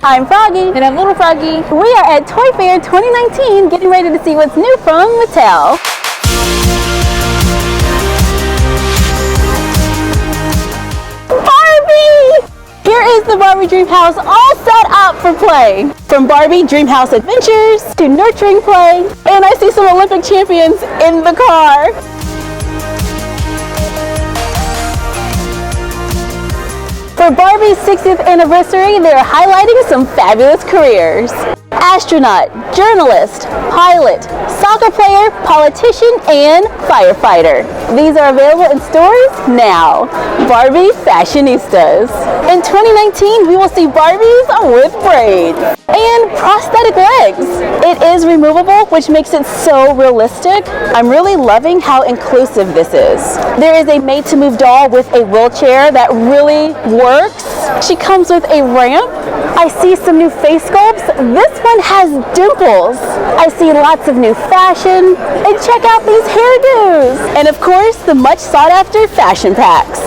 I'm Froggy. And I'm Little Froggy. We are at Toy Fair 2019 getting ready to see what's new from Mattel. Barbie! Here is the Barbie Dreamhouse all set up for play. From Barbie Dreamhouse adventures to nurturing play. And I see some Olympic champions in the car. For Barbie's 60th anniversary, they are highlighting some fabulous careers. Astronaut, journalist, pilot, soccer player, politician, and firefighter. These are available in stores now. Barbie Fashionistas. In 2019, we will see Barbies with braids and prosthetic legs. It is removable, which makes it so realistic. I'm really loving how inclusive this is. There is a made-to-move doll with a wheelchair that really works. She comes with a ramp. I see some new face sculpts. This one has dimples. I see lots of new fashion. And check out these hairdos. And of course, the much sought after fashion packs.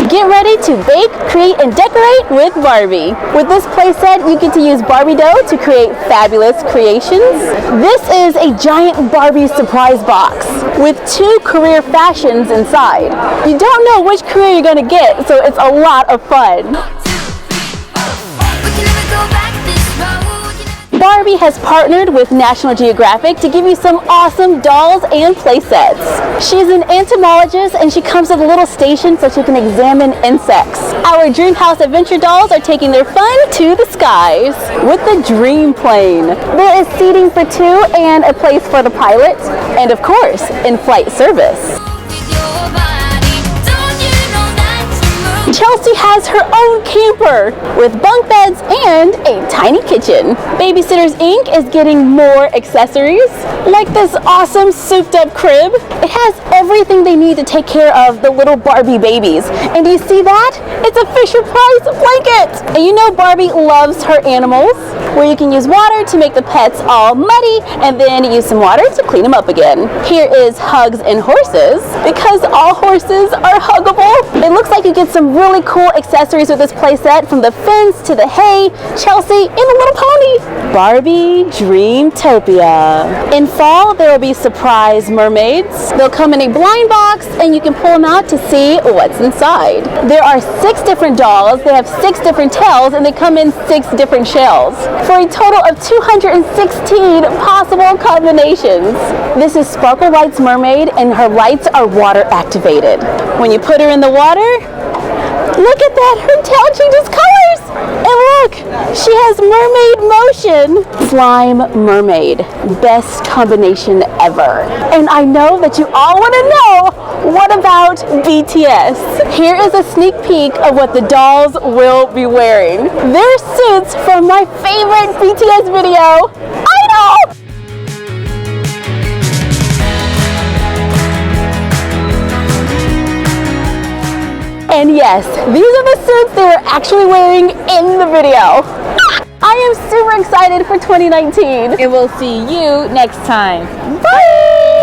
Get ready to bake, create, and decorate with Barbie. With this playset, you get to use Barbie dough to create fabulous creations. This is a giant Barbie surprise box with 2 career fashions inside. You don't know which career you're going to get, so it's a lot of fun. Barbie has partnered with National Geographic to give you some awesome dolls and playsets. She's an entomologist and she comes with a little station so she can examine insects. Our Dreamhouse Adventure dolls are taking their fun to the skies with the Dream Plane. There is seating for 2 and a place for the pilot, and of course, in-flight service. Chelsea has her own camper with bunk beds and a tiny kitchen. Babysitters Inc. is getting more accessories, like this awesome souped up crib. It has everything they need to take care of the little Barbie babies. And do you see that? It's a Fisher-Price blanket. And you know Barbie loves her animals, where you can use water to make the pets all muddy and then use some water to clean them up again. Here is Hugs and Horses, because all horses are huggable. It looks like you get some really cool accessories with this playset, from the fence to the hay, Chelsea, and the little pony. Barbie Dreamtopia. In fall, there will be surprise mermaids. They'll come in a blind box and you can pull them out to see what's inside. There are 6 different dolls. They have 6 different tails and they come in 6 different shells for a total of 216 possible combinations. This is Sparkle White's mermaid and her lights are water activated. When you put her in the water, look at that, her tail changes colors. And look, she has mermaid motion. Slime mermaid, best combination ever. And I know that you all want to know, what about BTS? Here is a sneak peek of what the dolls will be wearing. Their suits from my favorite BTS video, Idol! And yes, these are the suits they were actually wearing in the video. I am super excited for 2019. And we'll see you next time. Bye!